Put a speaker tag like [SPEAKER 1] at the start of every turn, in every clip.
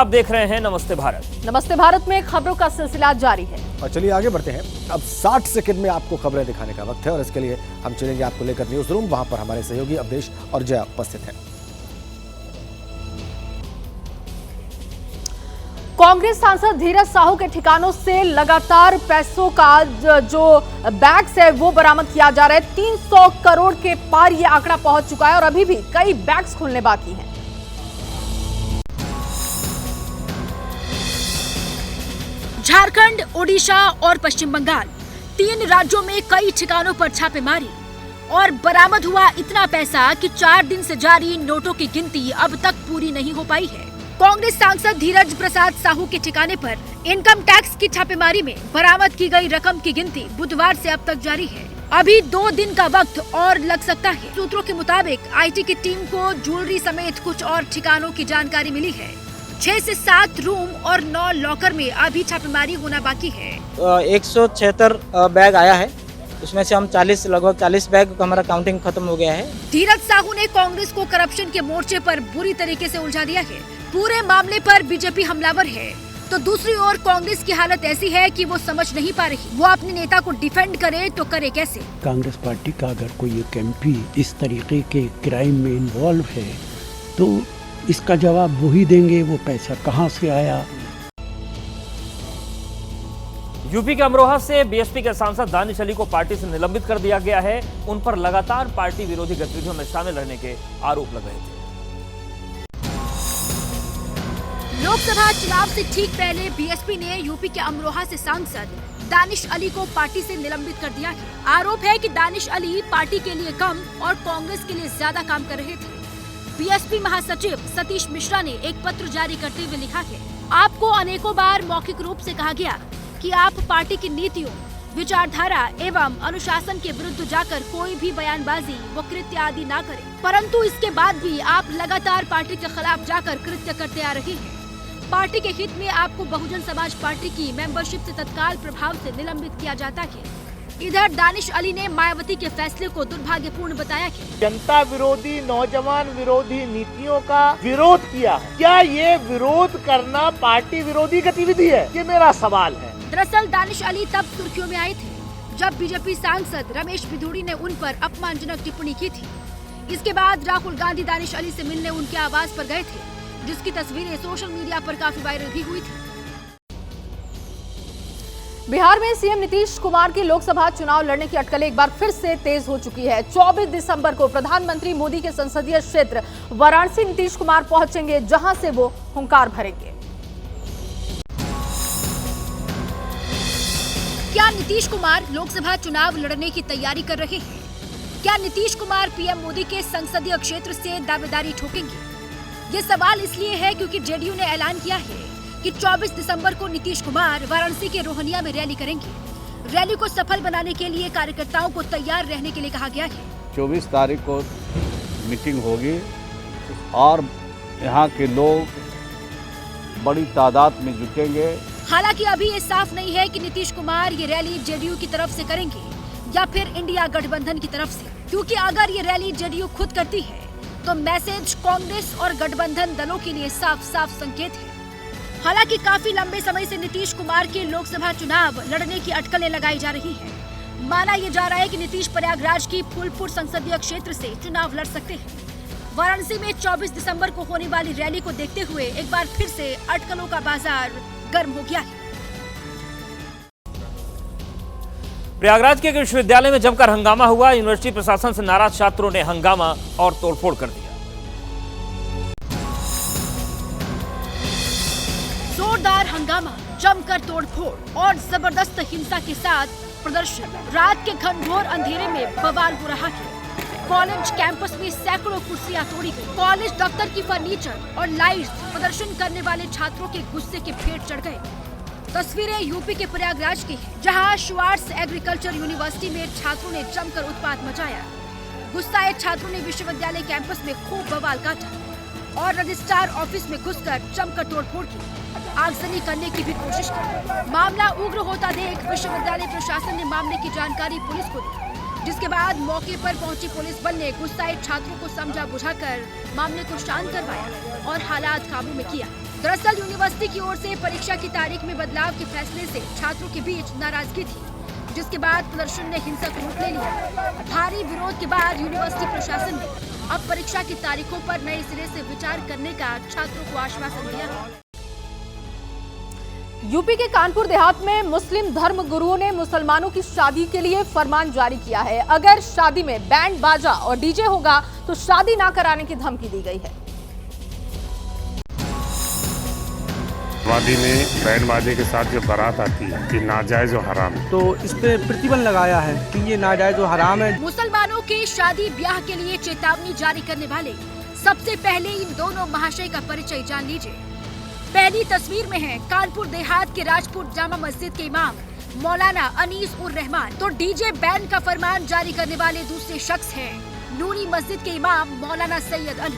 [SPEAKER 1] आप देख रहे हैं नमस्ते भारत।
[SPEAKER 2] नमस्ते भारत में खबरों का सिलसिला जारी है
[SPEAKER 3] और चलिए आगे बढ़ते हैं। अब 60 सेकंड में आपको खबरें दिखाने का वक्त है और इसके लिए हम चलेंगे आपको लेकर न्यूज रूम। वहां पर हमारे सहयोगी अवधेश और जया उपस्थित हैं।
[SPEAKER 2] कांग्रेस सांसद धीरज साहू के ठिकानों से लगातार पैसों का जो बैग्स है वो बरामद किया जा रहा है। 300 करोड़ के पार ये आंकड़ा पहुंच चुका है और अभी भी कई बैग्स खुलने बाकी हैं।
[SPEAKER 4] झारखंड, ओडिशा और पश्चिम बंगाल 3 राज्यों में कई ठिकानों पर छापेमारी और बरामद हुआ इतना पैसा कि 4 दिन से जारी नोटों की गिनती अब तक पूरी नहीं हो पाई है। कांग्रेस सांसद धीरज प्रसाद साहू के ठिकाने पर इनकम टैक्स की छापेमारी में बरामद की गई रकम की गिनती बुधवार से अब तक जारी है। अभी 2 दिन का वक्त और लग सकता है। सूत्रों के मुताबिक आईटी की टीम को ज्वेलरी समेत कुछ और ठिकानों की जानकारी मिली है। 6 से 7 रूम और 9 लॉकर में अभी छापेमारी होना बाकी है।
[SPEAKER 5] 176 बैग आया है, उसमें से हम लगभग 40 बैग हमारा काउंटिंग खत्म हो गया है।
[SPEAKER 4] धीरज साहू ने कांग्रेस को करप्शन के मोर्चे पर बुरी तरीके से उलझा दिया है। पूरे मामले पर बीजेपी हमलावर है, तो दूसरी ओर कांग्रेस की हालत ऐसी है कि वो समझ नहीं पा रही वो अपने नेता को डिफेंड करे तो करे कैसे।
[SPEAKER 6] कांग्रेस पार्टी का अगर कोई एक एमपी इस तरीके के क्राइम में इन्वॉल्व है तो इसका जवाब वो ही देंगे, वो पैसा कहां से आया।
[SPEAKER 1] यूपी के अमरोहा से बीएसपी के सांसद दानिश अली को पार्टी से निलंबित कर दिया गया है। उन पर लगातार पार्टी विरोधी गतिविधियों में शामिल रहने के आरोप लग रहे थे।
[SPEAKER 4] लोकसभा चुनाव से ठीक पहले बीएसपी ने यूपी के अमरोहा से सांसद दानिश अली को पार्टी से निलंबित कर दिया है। आरोप है कि दानिश अली पार्टी के लिए कम और कांग्रेस के लिए ज्यादा काम कर रहे थे। बीएसपी महासचिव सतीश मिश्रा ने एक पत्र जारी करते हुए लिखा है, आपको अनेकों बार मौखिक रूप से कहा गया कि आप पार्टी की नीतियों, विचारधारा एवं अनुशासन के विरुद्ध जाकर कोई भी बयानबाजी व कृत्य आदि न करें, परंतु इसके बाद भी आप लगातार पार्टी के खिलाफ जाकर कृत्य करते आ रहे हैं। पार्टी के हित में आपको बहुजन समाज पार्टी की मेंबरशिप से तत्काल प्रभाव से निलंबित किया जाता है। इधर दानिश अली ने मायावती के फैसले को दुर्भाग्यपूर्ण बताया है।
[SPEAKER 7] जनता विरोधी, नौजवान विरोधी नीतियों का विरोध किया है। क्या ये विरोध करना पार्टी विरोधी गतिविधि है? ये मेरा सवाल है।
[SPEAKER 4] दरअसल दानिश अली तब सुर्खियों में आए थे जब बीजेपी सांसद रमेश बिधूड़ी ने उन पर अपमानजनक टिप्पणी की थी। इसके बाद राहुल गांधी दानिश अली से मिलने उनके आवास पर गए थे, जिसकी तस्वीरें सोशल मीडिया पर काफी वायरल भी हुई थी।
[SPEAKER 2] बिहार में सीएम नीतीश कुमार की लोकसभा चुनाव लड़ने की अटकलें एक बार फिर से तेज हो चुकी है। 24 दिसंबर को प्रधानमंत्री मोदी के संसदीय क्षेत्र वाराणसी नीतीश कुमार पहुंचेंगे, जहां से वो हुंकार भरेंगे।
[SPEAKER 4] क्या नीतीश कुमार लोकसभा चुनाव लड़ने की तैयारी कर रहे हैं? क्या नीतीश कुमार पीएम मोदी के संसदीय क्षेत्र से दावेदारी ठोकेंगे? ये सवाल इसलिए है क्योंकि जेडीयू ने ऐलान किया है कि 24 दिसंबर को नीतीश कुमार वाराणसी के रोहनिया में रैली करेंगे। रैली को सफल बनाने के लिए कार्यकर्ताओं को तैयार रहने के लिए कहा गया है।
[SPEAKER 8] 24 तारीख को मीटिंग होगी और यहाँ के लोग बड़ी तादाद में जुटेंगे।
[SPEAKER 4] हालांकि अभी ये साफ नहीं है कि नीतीश कुमार ये रैली जेडीयू की तरफ से करेंगे या फिर इंडिया गठबंधन की तरफ से, क्योंकि अगर ये रैली जेडीयू खुद करती है तो मैसेज कांग्रेस और गठबंधन दलों के लिए साफ साफ संकेत है। हालांकि काफी लंबे समय से नीतीश कुमार के लोकसभा चुनाव लड़ने की अटकलें लगाई जा रही हैं। माना यह जा रहा है कि नीतीश प्रयागराज की फूलपुर संसदीय क्षेत्र से चुनाव लड़ सकते हैं। वाराणसी में 24 दिसंबर को होने वाली रैली को देखते हुए एक बार फिर से अटकलों का बाजार गर्म हो गया है।
[SPEAKER 1] प्रयागराज के एक विश्वविद्यालय में जमकर हंगामा हुआ। यूनिवर्सिटी प्रशासन से नाराज छात्रों ने हंगामा और तोड़फोड़ कर दिया।
[SPEAKER 4] जोरदार हंगामा, जमकर तोड़फोड़ और जबरदस्त हिंसा के साथ प्रदर्शन। रात के घनघोर अंधेरे में बवाल हो रहा है। कॉलेज कैंपस में सैकड़ों कुर्सियां तोड़ी गई। कॉलेज दफ्तर की फर्नीचर और लाइट्स प्रदर्शन करने वाले छात्रों के गुस्से के भेंट चढ़ गए। तस्वीरें यूपी के प्रयागराज की हैं, जहां श्वार्ट्स एग्रीकल्चर यूनिवर्सिटी में छात्रों ने जमकर उत्पात मचाया। गुस्साए छात्रों ने विश्वविद्यालय कैंपस में खूब बवाल काटा और रजिस्ट्रार ऑफिस में घुसकर जमकर तोड़फोड़ की, आगजनी करने की भी कोशिश की। मामला उग्र होता देख विश्वविद्यालय प्रशासन ने मामले की जानकारी पुलिस को दी। जिसके बाद मौके पर पहुंची पुलिस बल ने गुस्साए छात्रों को समझा बुझाकर मामले को शांत करवाया और हालात काबू में किया। दरअसल यूनिवर्सिटी की ओर से परीक्षा की तारीख में बदलाव के फैसले से छात्रों के बीच नाराजगी थी, जिसके बाद प्रदर्शन ने हिंसक रूप ले लिया। भारी विरोध के बाद यूनिवर्सिटी प्रशासन ने अब परीक्षा की तारीखों पर नए सिरे से विचार करने का छात्रों को आश्वासन दिया है।
[SPEAKER 2] यूपी के कानपुर देहात में मुस्लिम धर्म गुरुओं ने मुसलमानों की शादी के लिए फरमान जारी किया है। अगर शादी में बैंड बाजा और डीजे होगा तो शादी ना कराने की धमकी दी गई है।
[SPEAKER 9] शादी में बैंड बाजे के साथ जो बारात आती है कि नाजायज और हराम है,
[SPEAKER 5] तो इस पे प्रतिबंध लगाया है कि ये नाजायज और हराम है।
[SPEAKER 4] मुसलमानों के शादी ब्याह के लिए चेतावनी जारी करने वाले सबसे पहले इन दोनों महाशय का परिचय जान लीजिए। पहली तस्वीर में है कानपुर देहात के राजपुर जामा मस्जिद के इमाम मौलाना अनीस उर रहमान, तो डीजे बैन का फरमान जारी करने वाले दूसरे शख्स हैं नूरी मस्जिद के इमाम मौलाना सैयद अली।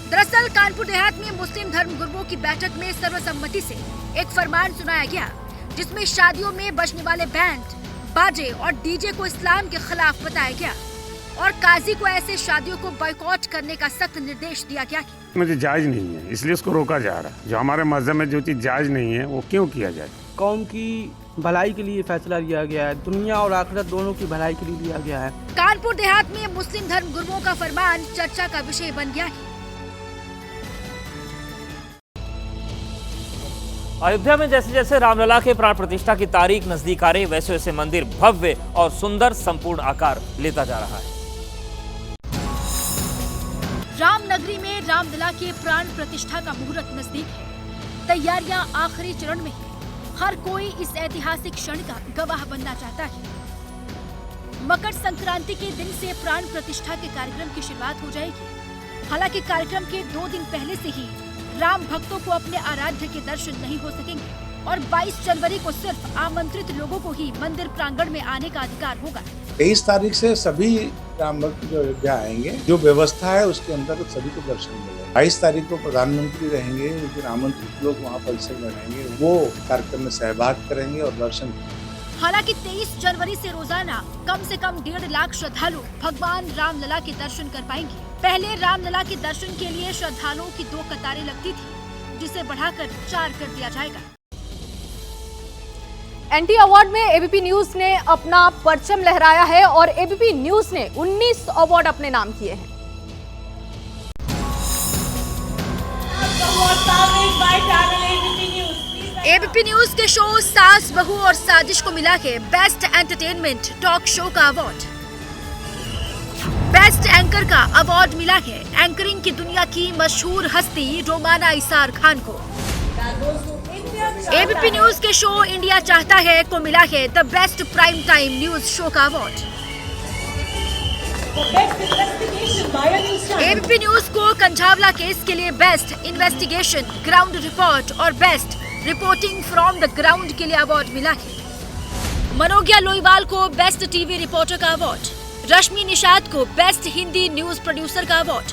[SPEAKER 4] दरअसल कानपुर देहात में मुस्लिम धर्म गुरुओं की बैठक में सर्वसम्मति से एक फरमान सुनाया गया, जिसमें शादियों में बजने वाले बैंड बाजे और डीजे को इस्लाम के खिलाफ बताया गया और काजी को ऐसे शादियों को बॉयकॉट करने का सख्त निर्देश दिया गया।
[SPEAKER 9] मुझे जायज नहीं है, इसलिए उसको रोका जा रहा है। जो हमारे मजहब में जो चीज जायज नहीं है वो क्यों किया जाए?
[SPEAKER 5] कौम की भलाई के लिए फैसला लिया गया है, दुनिया और आखिरत दोनों की भलाई के लिए लिया गया है।
[SPEAKER 4] कानपुर देहात में मुस्लिम धर्म गुरुओं का फरमान चर्चा का विषय बन गया है।
[SPEAKER 1] अयोध्या में जैसे जैसे रामलला के प्राण प्रतिष्ठा की तारीख नजदीक आ रही, वैसे वैसे मंदिर भव्य और सुंदर संपूर्ण आकार लेता जा रहा है।
[SPEAKER 4] रामनगरी में रामलला के प्राण प्रतिष्ठा का मुहूर्त नजदीक है। तैयारियां आखिरी चरण में है। हर कोई इस ऐतिहासिक क्षण का गवाह बनना चाहता है। मकर संक्रांति के दिन से प्राण प्रतिष्ठा के कार्यक्रम की शुरुआत हो जाएगी। हालांकि कार्यक्रम के 2 दिन पहले से ही राम भक्तों को अपने आराध्य के दर्शन नहीं हो सकेंगे और 22 जनवरी को सिर्फ आमंत्रित लोगों को ही मंदिर प्रांगण में आने का अधिकार होगा।
[SPEAKER 10] 23 तारीख से सभी राम भक्त जो अयोध्या आएंगे, जो व्यवस्था है उसके अंदर सभी को दर्शन मिलेगा। 22 तारीख को प्रधानमंत्री रहेंगे, फिर आमंत्रित लोग वहाँ परिसर में रहेंगे, वो कार्यक्रम में सहभाग करेंगे और दर्शन।
[SPEAKER 4] हालांकि 23 जनवरी से रोजाना कम से कम 1.5 लाख श्रद्धालु भगवान रामलला के दर्शन कर पाएंगे। पहले रामलला के दर्शन के लिए श्रद्धालुओं की 2 कतारें लगती थी, जिसे बढ़ाकर 4 कर दिया जाएगा।
[SPEAKER 2] एनटी अवार्ड में एबीपी न्यूज ने अपना परचम लहराया है और एबीपी न्यूज ने 19 अवार्ड अपने नाम किए हैं।
[SPEAKER 4] एबीपी न्यूज के शो सास बहू और साजिश को मिला के बेस्ट एंटरटेनमेंट टॉक शो का अवार्ड, बेस्ट एंकर का अवार्ड मिला है एंकरिंग की दुनिया की मशहूर हस्ती रोमाना इसार खान को। एबीपी न्यूज के शो इंडिया चाहता है को मिला है the best prime time news show का अवार्ड। एबीपी न्यूज को कंझावला केस के लिए बेस्ट इन्वेस्टिगेशन ग्राउंड रिपोर्ट और best reporting from the ground के लिए अवार्ड मिला है। मनोज्ञा लोईवाल को बेस्ट टीवी रिपोर्टर का अवार्ड, रश्मि निषाद को बेस्ट हिंदी न्यूज प्रोड्यूसर का अवार्ड,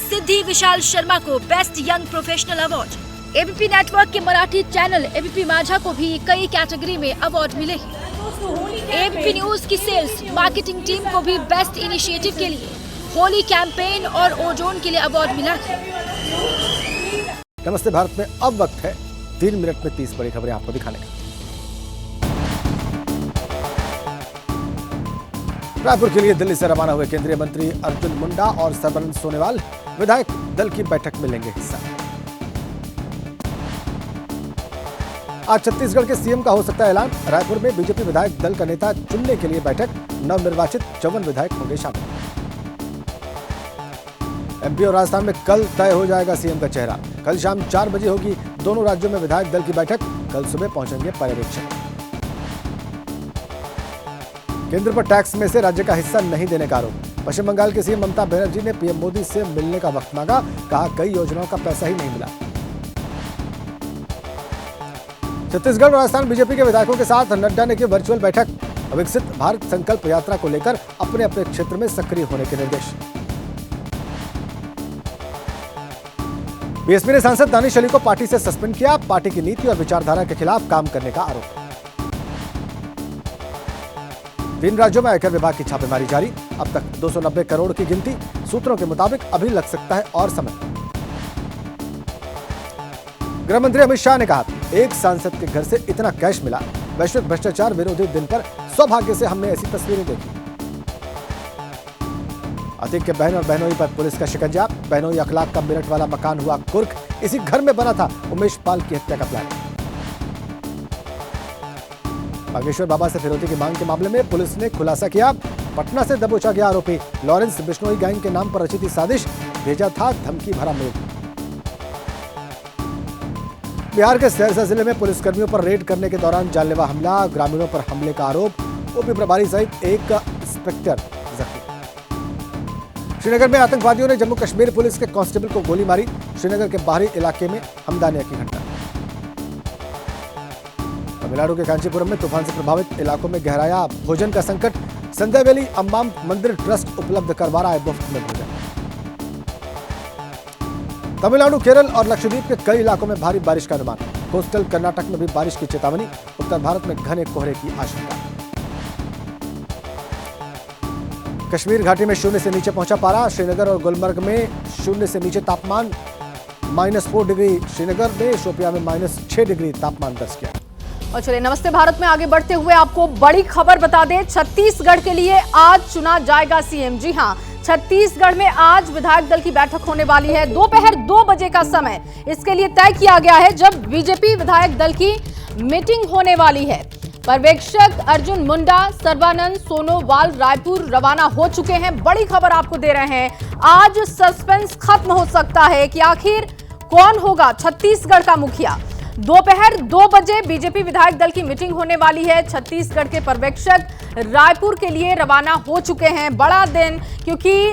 [SPEAKER 4] सिद्धि विशाल शर्मा को best young professional award. ABP network के मराठी चैनल एबीपी माझा को भी कई कैटेगरी में अवार्ड मिले हैं। एबीपी न्यूज की सेल्स मार्केटिंग टीम को भी बेस्ट इनिशिएटिव के लिए होली कैंपेन और ओजोन के लिए अवार्ड मिला है।
[SPEAKER 3] नमस्ते भारत में अब वक्त है 3 मिनट में 30 बड़ी खबरें आपको दिखाने का। रायपुर के लिए दिल्ली से रवाना हुए केंद्रीय मंत्री अर्जुन मुंडा और सर्बानंद सोनोवाल विधायक दल की बैठक में लेंगे हिस्सा। आज छत्तीसगढ़ के सीएम का हो सकता है ऐलान। रायपुर में बीजेपी विधायक दल का नेता चुनने के लिए बैठक, नवनिर्वाचित 54 विधायक होंगे शामिल। एमपी और राजस्थान में कल तय हो जाएगा सीएम का चेहरा। कल शाम 4 बजे होगी दोनों राज्यों में विधायक दल की बैठक। कल सुबह पहुंचेंगे पर्यवेक्षक। केंद्र पर टैक्स में से राज्य का हिस्सा नहीं देने का आरोप। पश्चिम बंगाल के सीएम ममता बनर्जी ने पीएम मोदी से मिलने का वक्त मांगा, कहा कई योजनाओं का पैसा ही नहीं मिला। छत्तीसगढ़ और राजस्थान बीजेपी के विधायकों के साथ नड्डा ने की वर्चुअल बैठक। विकसित भारत संकल्प यात्रा को लेकर अपने अपने क्षेत्र में सक्रिय होने के निर्देश। बीएसपी ने सांसद दानिश अली को पार्टी से सस्पेंड किया। पार्टी की नीति और विचारधारा के खिलाफ काम करने का आरोप। 3 राज्यों में आयकर विभाग की छापेमारी जारी। अब तक 290 करोड़ की गिनती। सूत्रों के मुताबिक अभी लग सकता है और समय। गृह मंत्री अमित शाह ने कहा, एक सांसद के घर से इतना कैश मिला। वैश्विक भ्रष्टाचार विरोधी दिन पर सौभाग्य से हमने ऐसी तस्वीरें देखी। अतीक के बहन और बहनोई पर पुलिस का शिकंजा। बहनोई अखलाक का मेरठ वाला मकान हुआ कुर्क। इसी घर में बना था उमेश पाल की हत्या का प्लान। बागेश्वर बाबा से फिरौती की मांग के मामले में पुलिस ने खुलासा किया। पटना से दबोचा गया आरोपी लॉरेंस बिश्नोई गैंग के नाम पर रची थी साजिश। भेजा था धमकी भरा मेल। बिहार के सहरसा जिले में पुलिसकर्मियों पर रेड करने के दौरान जानलेवा हमला। ग्रामीणों पर हमले का आरोप। ओपी प्रभारी सहित एक इंस्पेक्टर जख्मी। श्रीनगर में आतंकवादियों ने जम्मू कश्मीर पुलिस के कांस्टेबल को गोली मारी। श्रीनगर के बाहरी इलाके में हमदानिया की घटना। तमिलनाडु के कांचीपुरम में तूफान से प्रभावित इलाकों में गहराया भोजन का संकट। संजय वैली अम्बाम मंदिर ट्रस्ट उपलब्ध करवा रहा है मुफ्त में भोजन। तमिलनाडु, केरल और लक्षद्वीप के कई इलाकों में भारी बारिश का अनुमान। कोस्टल कर्नाटक में भी बारिश की चेतावनी। उत्तर भारत में घने कोहरे की आशंका। कश्मीर घाटी में 0 से नीचे पहुंचा पारा। श्रीनगर और गुलमर्ग में 0 से नीचे तापमान। -4 डिग्री श्रीनगर में। शोपियां में -6 डिग्री तापमान दर्ज किया।
[SPEAKER 2] और चलिए नमस्ते भारत में आगे बढ़ते हुए आपको बड़ी खबर बता दें। छत्तीसगढ़ के लिए आज चुना जाएगा सीएम। जी हां, छत्तीसगढ़ में आज विधायक दल की बैठक होने वाली है। दोपहर 2 बजे का समय इसके लिए तय किया गया है, जब बीजेपी विधायक दल की मीटिंग होने वाली है। पर्यवेक्षक अर्जुन मुंडा, सर्बानंद सोनोवाल रायपुर रवाना हो चुके हैं। बड़ी खबर आपको दे रहे हैं। आज सस्पेंस खत्म हो सकता है कि आखिर कौन होगा छत्तीसगढ़ का मुखिया। दोपहर 2 बजे बीजेपी विधायक दल की मीटिंग होने वाली है। छत्तीसगढ़ के पर्यवेक्षक रायपुर के लिए रवाना हो चुके हैं। बड़ा दिन, क्योंकि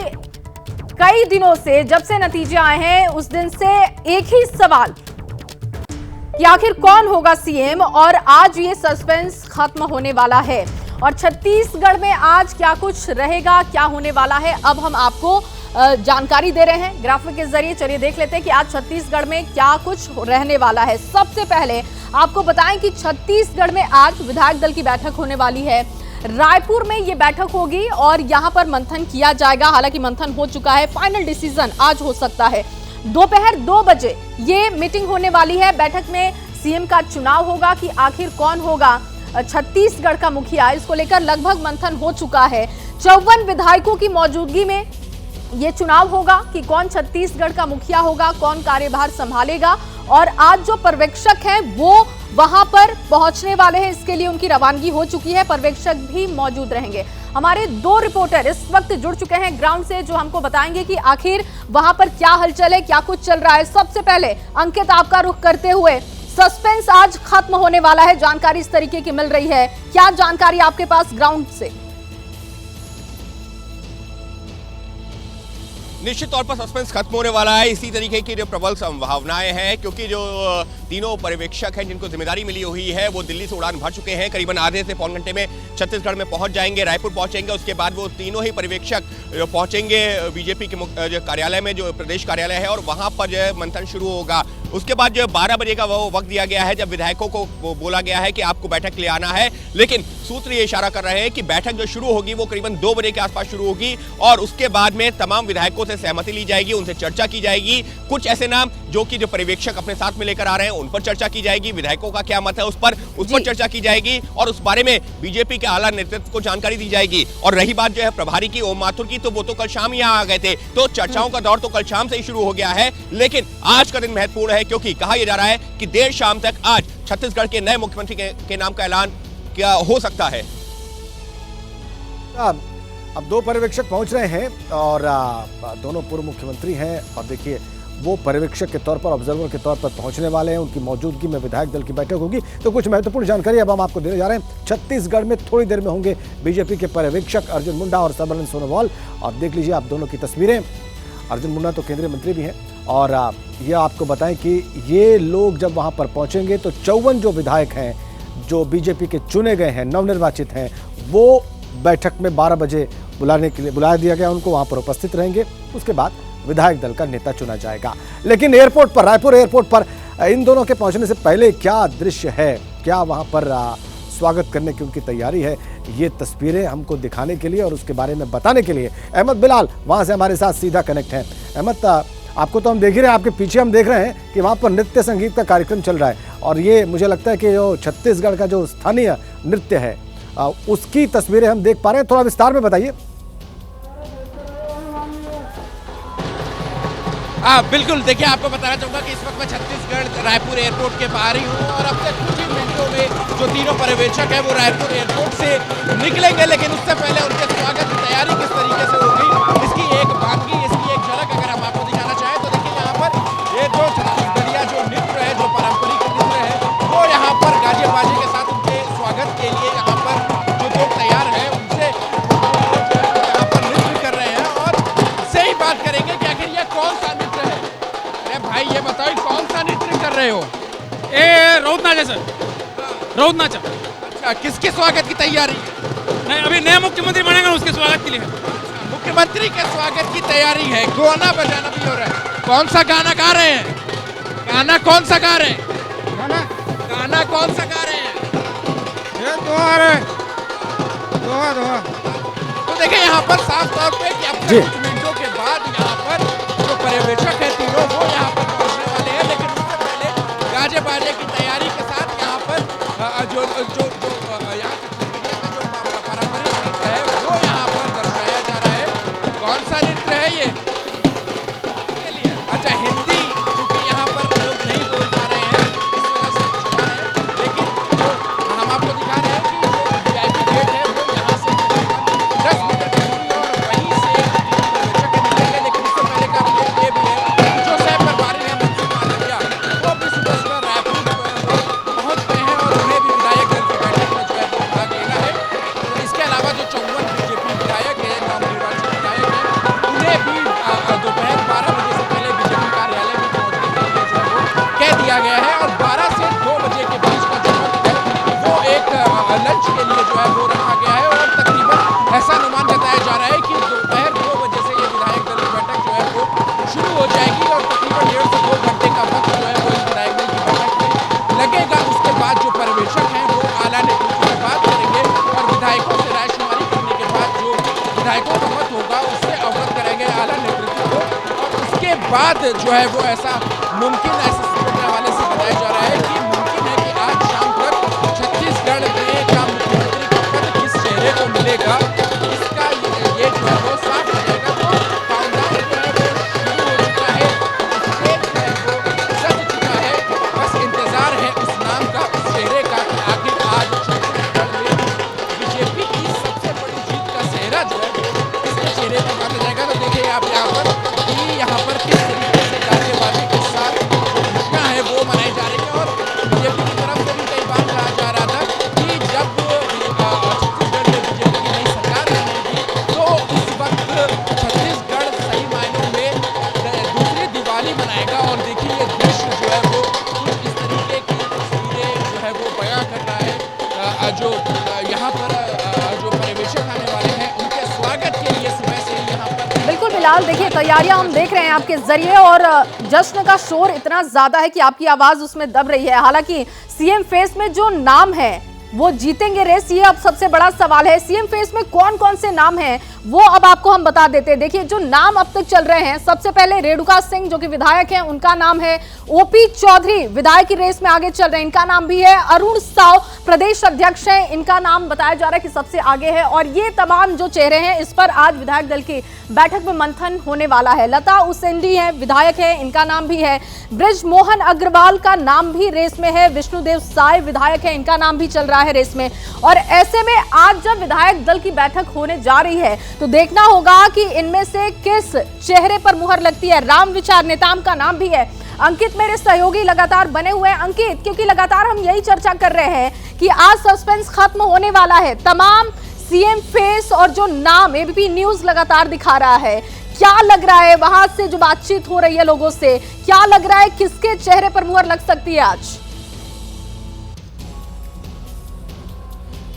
[SPEAKER 2] कई दिनों से जब से नतीजे आए हैं उस दिन से एक ही सवाल कि आखिर कौन होगा सीएम, और आज ये सस्पेंस खत्म होने वाला है। और छत्तीसगढ़ में आज क्या कुछ रहेगा, क्या होने वाला है, अब हम आपको जानकारी दे रहे हैं ग्राफिक के जरिए। चलिए देख लेते हैं कि आज छत्तीसगढ़ में क्या कुछ रहने वाला है। सबसे पहले आपको बताएं कि छत्तीसगढ़ में आज विधायक दल की बैठक होने वाली है। रायपुर में ये बैठक होगी और यहां पर मंथन किया जाएगा। हालांकि मंथन हो चुका है, फाइनल डिसीजन आज हो सकता है। दोपहर 2 बजे ये मीटिंग होने वाली है। बैठक में सीएम का चुनाव होगा कि आखिर कौन होगा छत्तीसगढ़ का मुखिया। इसको लेकर लगभग मंथन हो चुका है। 54 विधायकों की मौजूदगी में ये चुनाव होगा कि कौन छत्तीसगढ़ का मुखिया होगा, कौन कार्यभार संभालेगा। और आज जो पर्यवेक्षक हैं वो वहां पर पहुंचने वाले हैं। इसके लिए उनकी रवानगी हो चुकी है। पर्यवेक्षक भी मौजूद रहेंगे। हमारे 2 रिपोर्टर इस वक्त जुड़ चुके हैं ग्राउंड से, जो हमको बताएंगे कि आखिर वहां पर क्या हलचल है, क्या कुछ चल रहा है। सबसे पहले अंकित, आपका रुख करते हुए, सस्पेंस आज खत्म होने वाला है, जानकारी इस तरीके की मिल रही है। क्या जानकारी आपके पास ग्राउंड से?
[SPEAKER 11] निश्चित तौर पर सस्पेंस खत्म होने वाला है। इसी तरीके की जो प्रबल संभावनाएं हैं, क्योंकि जो तीनों पर्यवेक्षक हैं जिनको जिम्मेदारी मिली हुई है वो दिल्ली से उड़ान भर चुके हैं। करीबन आधे से पौन घंटे में छत्तीसगढ़ में पहुंच जाएंगे, रायपुर पहुंचेंगे। उसके बाद वो तीनों ही पर्यवेक्षक पहुंचेंगे बीजेपी के जो कार्यालय में, जो प्रदेश कार्यालय है, और वहां पर जो है मंथन शुरू होगा। उसके बाद जो 12 बजे का वो वक्त दिया गया है, जब विधायकों को बोला गया है कि आपको बैठक ले आना है। लेकिन सूत्र ये इशारा कर रहे हैं कि बैठक जो शुरू होगी वो करीबन 2 बजे के आसपास शुरू होगी, और उसके बाद में तमाम विधायकों से सहमति ली जाएगी, उनसे चर्चा की जाएगी। कुछ ऐसे नाम जो कि जो पर्यवेक्षक अपने साथ में लेकर आ रहे हैं उन पर चर्चा की जाएगी। विधायकों का क्या मत है उस पर चर्चा की जाएगी, और उस बारे में बीजेपी के आला नेतृत्व को जानकारी दी जाएगी। और रही बात जो है प्रभारी की, ओम माथुर की, तो वो तो कल शाम यहाँ आ गए थे, तो चर्चाओं का दौर तो कल शाम से ही शुरू हो गया है। लेकिन आज का दिन महत्वपूर्ण है, क्योंकि कहा यह जा रहा है कि देर शाम तक आज छत्तीसगढ़ के नए मुख्यमंत्री के नाम का ऐलान क्या हो सकता है।
[SPEAKER 3] अब 2 पर्यवेक्षक पहुंच रहे हैं और दोनों पूर्व मुख्यमंत्री हैं, और देखिए वो पर्यवेक्षक के तौर पर, ऑब्जर्वर के तौर पर पहुंचने वाले हैं। उनकी मौजूदगी में विधायक दल की बैठक होगी। तो कुछ महत्वपूर्ण जानकारी अब हम आपको देने जा रहे हैं। छत्तीसगढ़ में थोड़ी देर में होंगे बीजेपी के पर्यवेक्षक अर्जुन मुंडा और सर्बानंद सोनोवाल। और देख लीजिए आप दोनों की तस्वीरें। अर्जुन मुंडा तो केंद्रीय मंत्री भी हैं, और ये आपको बताएं कि ये लोग जब वहाँ पर पहुँचेंगे तो 54 जो विधायक हैं जो बीजेपी के चुने गए हैं, नवनिर्वाचित हैं, वो बैठक में 12 बजे बुलाने के लिए बुला दिया गया, उनको वहाँ पर उपस्थित रहेंगे। उसके बाद विधायक दल का नेता चुना जाएगा। लेकिन एयरपोर्ट पर, रायपुर एयरपोर्ट पर इन दोनों के पहुंचने से पहले क्या दृश्य है, क्या वहां पर स्वागत करने की उनकी तैयारी है। ये तस्वीरें हमको दिखाने के लिए और उसके बारे में बताने के लिए अहमद बिलाल वहाँ से हमारे साथ सीधा कनेक्ट हैं। अहमद, आपको तो हम देख ही रहे हैं, आपके पीछे हम देख रहे हैं कि वहाँ पर नृत्य संगीत का कार्यक्रम चल रहा है और ये मुझे लगता है कि जो छत्तीसगढ़ का जो स्थानीय नृत्य है उसकी तस्वीरें हम देख पा रहे हैं। थोड़ा विस्तार में बताइए।
[SPEAKER 11] बिल्कुल, देखिए आपको बताना चाहूँगा कि इस वक्त मैं छत्तीसगढ़ रायपुर एयरपोर्ट के बाहर ही हूँ और अब तक कुछ ही मिनटों में जो तीनों पर्यवेक्षक हैं वो रायपुर एयरपोर्ट से निकलेंगे, लेकिन उससे पहले उनके स्वागत की तैयारी किस तरीके से होगी इसकी एक बानगी, इसकी एक झलक अगर हम आपको दिखाना चाहें तो देखिए यहाँ पर ये जो छत्तीसगढ़िया जो नृत्य है, जो पारंपरिक नृत्य है, वो यहाँ पर गाजे बाजे के साथ उनके स्वागत के लिए यहाँ पर जो लोग तैयार हैं उनसे यहाँ पर नृत्य कर रहे हैं और से ही बात करेंगे कि आखिर ये कौन सा नृत्य है। अरे भाई ये बताओ कौन सा नृत्य कर रहे हो?
[SPEAKER 12] रौद नाचा सर, रौद नाचा।
[SPEAKER 11] अच्छा, किसके स्वागत की तैयारी?
[SPEAKER 12] नहीं, अभी नया मुख्यमंत्री बनेगा उसके स्वागत के लिए।
[SPEAKER 11] मुख्यमंत्री के स्वागत की तैयारी है, गाना बजाना भी हो रहा है। कौन सा गाना गा रहे हैं? गाना कौन सा गा रहे हैं? गाना कौन सा गा रहे हैं? तो देखिए यहाँ पर साफ तौर पे कि अब कुछ मिनटों के बाद यहाँ पर जो पर्यवेक्षक है तीनों वो यहाँ पर पहुँचने वाले हैं, लेकिन उससे पहले गाजे बाजे की तैयारी के साथ यहाँ पर जो यहाँ जो पारंपरिक नृत्य है वो यहाँ पर दर्शाया जा रहा है। कौन सा नृत्य है ये? अच्छा, हिंदी क्योंकि यहाँ पर लोग नहीं बोल पा रहे हैं इस वजह से छुपा है, लेकिन जो हम आपको दिखा रहे हैं कि जो VIP गेट है वो यहाँ से 10 मीटर की दूरी और वहीं से पर्यवेक्षक निकलेंगे। लेकिन इससे पहले का अपडेट ये भी है जो साहब प्रभारी हैं मनसुख मांडविया वो भी सुबह रायपुर पहुँच गए हैं और उन्हें भी विधायक दल की बैठक में जो है वो भाग लेना है। तो इसके अलावा जो 54 BJP विधायक है, नवनिर्वाचित विधायक है, उन्हें भी दोपहर 12 बजे से पहले बीजेपी कार्यालय में पहुंचने के लिए जो है वो कह दिया गया है और 12 से 2 बजे के बीच का जो वक्त है वो एक लंच के लिए जो है वो रखा गया है और तकरीबन ऐसा अनुमान जताया जा रहा है कि दोपहर 2 बजे से ये विधायक दल की बैठक जो है वो शुरू हो जाएगी और तकरीबन 1.5 से 2 घंटे का वक्त जो है वो इस विधायक दल की बैठक में लगेगा। उसके बाद जो पर्यवेक्षक हैं वो आला नेतृत्व से बात करेंगे और विधायकों से रायशुमारी करने के बाद जो विधायकों का मत होगा उससे अवगत करेंगे आला नेतृत्व को और उसके बाद जो है वो ऐसा मुमकिन ऐसे सूत्रों के हवाले से बताया जा रहा है कि मुमकिन है कि आज शाम तक छत्तीसगढ़ में का मुख्यमंत्री का पद किस चेहरे को मिलेगा इसका ये जो है वो साफ हो जाएगा। तो काउंटडाउन जो है वो शुरू हो चुका है, स्टेज जो है वो सज चुका है, बस इंतजार है उस नाम का, उस चेहरे का कि आखिर आज छत्तीसगढ़ में बीजेपी की सबसे बड़ी जीत का सेहरा जो है किसके चेहरे पर बांधा जाएगा। तो देखिए आप यहाँ पर किस तरीके से गाजे बाजे के साथ खुशियाँ हैं वो मनाई जा रही है और बीजेपी की तरफ से भी कई बार कहा जा रहा था कि जब छत्तीसगढ़ में बीजेपी की नई सरकार बनेगी तो उस वक्त छत्तीसगढ़ सही मायनों में दूसरी दिवाली मनाएगा। और देखिए ये दृश्य जो है वो कुछ इस तरीके की तस्वीरें जो है वो बयां कर रहा है। जो यहाँ पर जो पर्यवेक्षक आने वाले हैं उनके स्वागत के लिए सुबह से ही यहाँ पर
[SPEAKER 2] बिल्कुल बिलाल, देखिए तैयारियां हम देख रहे हैं आपके जरिए और जश्न का शोर इतना ज्यादा है कि आपकी आवाज उसमें दब रही है। हालांकि सीएम फेस में जो नाम है वो जीतेंगे रेस, ये अब सबसे बड़ा सवाल है। सीएम फेस में कौन कौन से नाम हैं वो अब आपको हम बता देते हैं। देखिए जो नाम अब तक चल रहे हैं, सबसे पहले रेणुका सिंह जो कि विधायक हैं उनका नाम है, ओपी चौधरी विधायक की रेस में आगे चल रहे हैं, इनका नाम भी है, अरुण साव प्रदेश अध्यक्ष हैं, इनका नाम बताया जा रहा है कि सबसे आगे है। और ये तमाम जो चेहरे हैं इस पर आज विधायक दल की बैठक में मंथन होने वाला है। लता उसेंडी है, विधायक है, इनका नाम भी है, ब्रिज मोहन अग्रवाल का नाम भी रेस में है, विष्णुदेव साय विधायक है, इनका नाम भी चल रहा है रेस में। और ऐसे में आज जब विधायक दल की बैठक होने जा रही है तो देखना होगा कि इनमें से किस चेहरे पर मुहर लगती है। राम विचार नेताम का नाम भी है। अंकित मेरे सहयोगी लगातार बने हुए हैं। अंकित, क्योंकि लगातार हम यही चर्चा कर रहे हैं कि आज सस्पेंस खत्म होने वाला है, तमाम सीएम फेस और जो नाम एबीपी न्यूज लगातार दिखा रहा है, क्या लग रहा है वहां से जो बातचीत हो रही है लोगों से, क्या लग रहा है किसके चेहरे पर मुहर लग सकती है आज?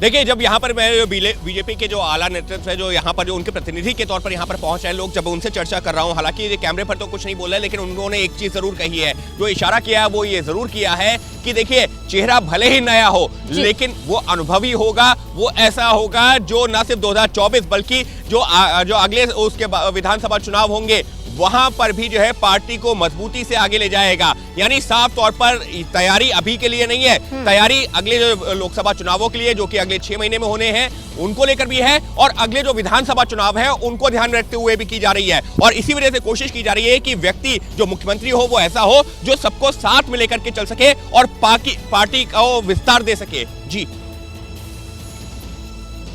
[SPEAKER 11] देखिए, जब यहाँ पर मैं बीजेपी के जो आला नेतृत्व है, जो यहाँ पर जो उनके प्रतिनिधि के तौर पर यहाँ पर पहुंच रहे लोग, जब उनसे चर्चा कर रहा हूँ, हालांकि कैमरे पर तो कुछ नहीं बोल रहे, लेकिन उन्होंने एक चीज जरूर कही है, जो इशारा किया है वो ये जरूर किया है कि देखिए, चेहरा भले ही नया हो लेकिन वो अनुभवी होगा, वो ऐसा होगा जो न सिर्फ 2024 बल्कि जो अगले उसके विधानसभा चुनाव होंगे वहां पर भी जो है पार्टी को मजबूती से आगे ले जाएगा। यानी साफ तौर पर तैयारी अभी के लिए नहीं है, तैयारी अगले जो लोकसभा चुनावों के लिए जो कि अगले 6 महीने में होने हैं उनको लेकर भी है, और अगले जो विधानसभा चुनाव है उनको ध्यान में रखते हुए भी की जा रही है। और इसी वजह से कोशिश की जा रही है कि व्यक्ति जो मुख्यमंत्री हो वो ऐसा हो जो सबको साथ में लेकर के चल सके और पार्टी को विस्तार दे सके। जी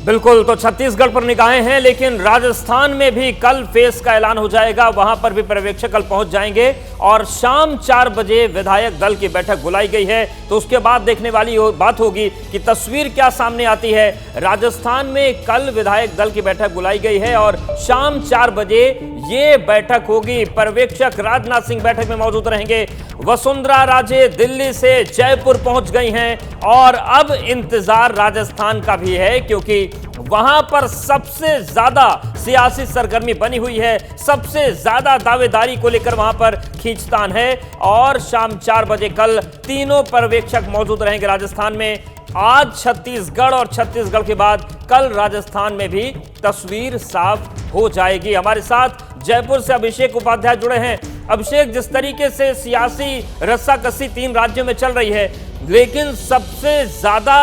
[SPEAKER 1] बिल्कुल, तो छत्तीसगढ़ पर निगाहें हैं, लेकिन राजस्थान में भी कल फेस का ऐलान हो जाएगा। वहां पर भी पर्यवेक्षक कल पहुंच जाएंगे और शाम 4 बजे विधायक दल की बैठक बुलाई गई है। तो उसके बाद देखने वाली बात होगी कि तस्वीर क्या सामने आती है। राजस्थान में कल विधायक दल की बैठक बुलाई गई है और शाम 4 बजे ये बैठक होगी। पर्यवेक्षक राजनाथ सिंह बैठक में मौजूद रहेंगे। वसुंधरा राजे दिल्ली से जयपुर पहुंच गई हैं और अब इंतजार राजस्थान का भी है, क्योंकि वहां पर सबसे ज्यादा सियासी सरगर्मी बनी हुई है, सबसे ज्यादा दावेदारी को लेकर वहां पर खींचतान है। और शाम 4 बजे कल तीनों पर्यवेक्षक मौजूद रहेंगे राजस्थान में। आज छत्तीसगढ़ और छत्तीसगढ़ के बाद कल राजस्थान में भी तस्वीर साफ हो जाएगी। हमारे साथ जयपुर से अभिषेक उपाध्याय जुड़े हैं। अभिषेक, जिस तरीके से सियासी रस्साकसी 3 राज्यों में चल रही है, लेकिन सबसे ज्यादा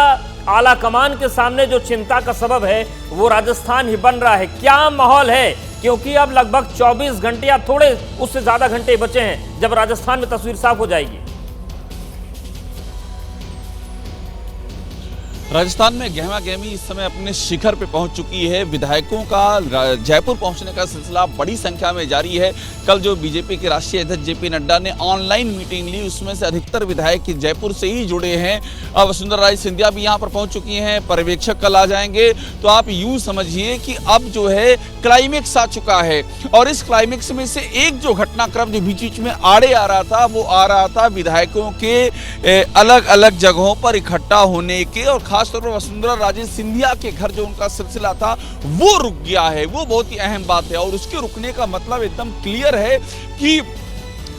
[SPEAKER 1] आला कमान के सामने जो चिंता का सबब है वो राजस्थान ही बन रहा है। क्या माहौल है, क्योंकि अब लगभग 24 घंटे या थोड़े उससे ज्यादा घंटे बचे हैं जब राजस्थान में तस्वीर साफ हो जाएगी।
[SPEAKER 13] राजस्थान में गहमा गहमी इस समय अपने शिखर पे पहुंच चुकी है। विधायकों का जयपुर पहुंचने का सिलसिला बड़ी संख्या में जारी है। कल जो बीजेपी के राष्ट्रीय अध्यक्ष जेपी नड्डा ने ऑनलाइन मीटिंग ली, उसमें से अधिकतर विधायक जयपुर से ही जुड़े हैं। अब वसुंधरा राजे सिंधिया भी यहां पर पहुंच चुकी हैं, पर्यवेक्षक कल आ जाएंगे। तो आप यूं समझिए कि अब जो है क्लाइमेक्स आ चुका है, और इस क्लाइमेक्स में से एक जो घटनाक्रम जो बीच बीच में आड़े आ रहा था, वो आ रहा था विधायकों के अलग अलग जगहों पर इकट्ठा होने के, और खासतौर पर वसुंधरा राजे सिंधिया के घर जो उनका सिलसिला था वो रुक गया है। वो बहुत ही अहम बात है, और उसके रुकने का मतलब एकदम क्लियर है कि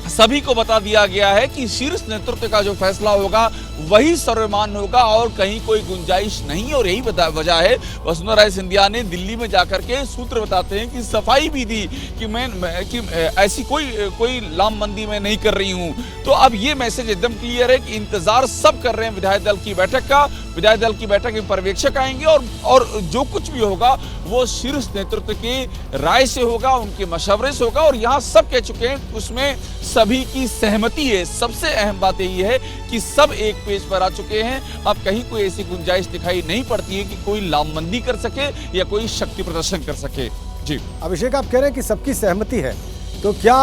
[SPEAKER 13] सभी को बता दिया गया है कि शीर्ष नेतृत्व का जो फैसला होगा वही सर्वमान्य होगा और कहीं कोई गुंजाइश नहीं। और यही वजह है वसुंधरा राजे सिंधिया ने दिल्ली में जाकर के सूत्र बताते हैं कि सफाई भी दी कि ऐसी कोई लामबंदी मैं नहीं कर रही हूं। तो अब ये मैसेज एकदम क्लियर है कि इंतजार सब कर रहे हैं विधायक दल की बैठक का। विधायक दल की बैठक में पर्यवेक्षक आएंगे और जो कुछ भी होगा वो शीर्ष नेतृत्व की राय से होगा, उनके मशवरे से होगा। और यहाँ सब कह चुके हैं, उसमें सभी की सहमति है। सबसे अहम बात यही है कि सब एक पेज पर आ चुके हैं। अब कहीं कोई ऐसी गुंजाइश दिखाई नहीं पड़ती है कि कोई लामबंदी कर सके या कोई शक्ति प्रदर्शन कर सके। जी
[SPEAKER 3] अभिषेक, आप कह रहे हैं कि सबकी सहमति है, तो क्या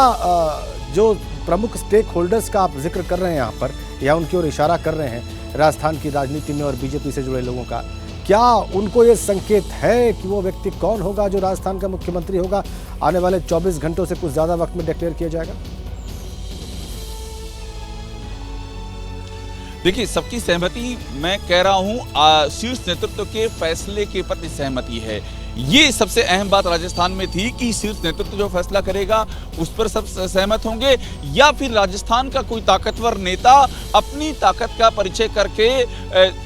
[SPEAKER 3] जो प्रमुख स्टेक होल्डर्स का आप जिक्र कर रहे हैं यहाँ पर, या उनकी ओर इशारा कर रहे हैं राजस्थान की राजनीति में और बीजेपी से जुड़े लोगों का, क्या उनको ये संकेत है कि वो व्यक्ति कौन होगा जो राजस्थान का मुख्यमंत्री होगा? आने वाले 24 घंटों से कुछ ज्यादा वक्त में डिक्लेयर किया जाएगा।
[SPEAKER 13] देखिए, सबकी सहमति, मैं कह रहा हूं शीर्ष नेतृत्व के फैसले के प्रति सहमति है। ये सबसे अहम बात राजस्थान में थी कि शीर्ष नेतृत्व जो फैसला करेगा उस पर सब सहमत होंगे, या फिर राजस्थान का कोई ताकतवर नेता अपनी ताकत का परिचय करके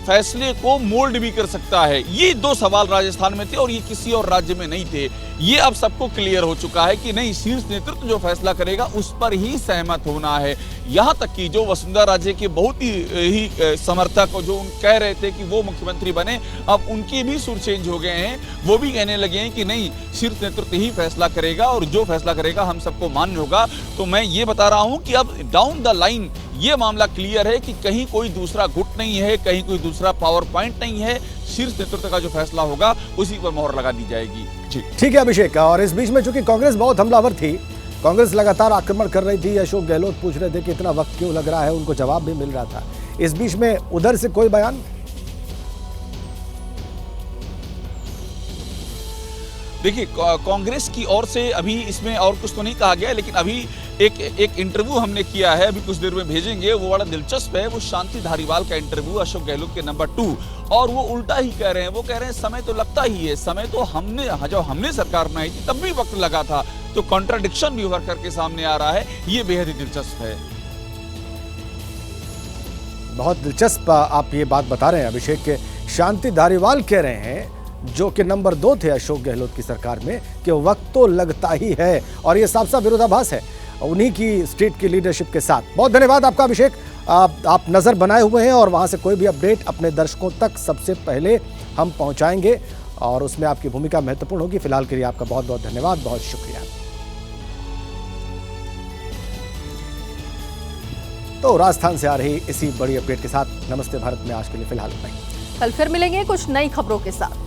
[SPEAKER 13] फैसले को मोल्ड भी कर सकता है। ये 2 सवाल राजस्थान में थे और ये किसी और राज्य में नहीं थे। ये अब सबको क्लियर हो चुका है कि नहीं, शीर्ष नेतृत्व जो फैसला करेगा उस पर ही सहमत होना है। यहाँ तक कि जो वसुंधरा राजे के बहुत ही समर्थक जो कह रहे थे कि वो मुख्यमंत्री बने, अब उनके भी सुर चेंज हो गए हैं। वो भी कहने लगे हैं कि नहीं, शीर्ष नेतृत्व ही फैसला करेगा और जो फैसला करेगा हम सबको मान्य होगा। तो मैं ये बता रहा हूं कि अब डाउन द लाइन ये मामला क्लियर है कि कहीं कोई दूसरा गुट नहीं है, कहीं कोई दूसरा पावर पॉइंट नहीं है। शीर्ष नेतृत्व का जो फैसला होगा उसी पर मोहर लगा दी जाएगी। जी ठीक
[SPEAKER 3] है अभिषेक, और इस बीच में चूंकि कांग्रेस बहुत हमलावर थी, कांग्रेस लगातार आक्रमण कर रही थी, अशोक गहलोत पूछ रहे थे कि इतना वक्त क्यों लग रहा है, उनको जवाब भी मिल रहा था। इस बीच में उधर से कोई बयान?
[SPEAKER 13] देखिए, कांग्रेस की ओर से अभी इसमें और कुछ तो नहीं कहा गया, लेकिन अभी एक इंटरव्यू हमने किया है, अभी कुछ देर में भेजेंगे, वो बड़ा दिलचस्प है। वो शांति धारीवाल का इंटरव्यू अशोक गहलोत के नंबर 2, और वो उल्टा ही कह रहे हैं। वो कह रहे हैं समय तो लगता ही है, समय तो जब हमने सरकार बनाई थी तब भी वक्त लगा था। तो कॉन्ट्राडिक्शन भी उभर करके सामने आ रहा है, ये बेहद ही दिलचस्प है।
[SPEAKER 3] बहुत दिलचस्प आप ये बात बता रहे हैं अभिषेक के। शांति धारीवाल कह रहे हैं, जो कि नंबर 2 थे अशोक गहलोत की सरकार में, कि वक्त तो लगता ही है, और ये साफ साफ विरोधाभास है उन्हीं की स्टेट की लीडरशिप के साथ। बहुत धन्यवाद आपका अभिषेक, आप नजर बनाए हुए हैं और वहां से कोई भी अपडेट अपने दर्शकों तक सबसे पहले हम पहुंचाएंगे, और उसमें आपकी भूमिका महत्वपूर्ण होगी। फिलहाल के लिए आपका बहुत बहुत धन्यवाद, बहुत शुक्रिया। तो राजस्थान से आ रही इसी बड़ी अपडेट के साथ नमस्ते भारत में आज के लिए फिलहाल इतना ही।
[SPEAKER 2] कल फिर मिलेंगे कुछ नई खबरों के साथ।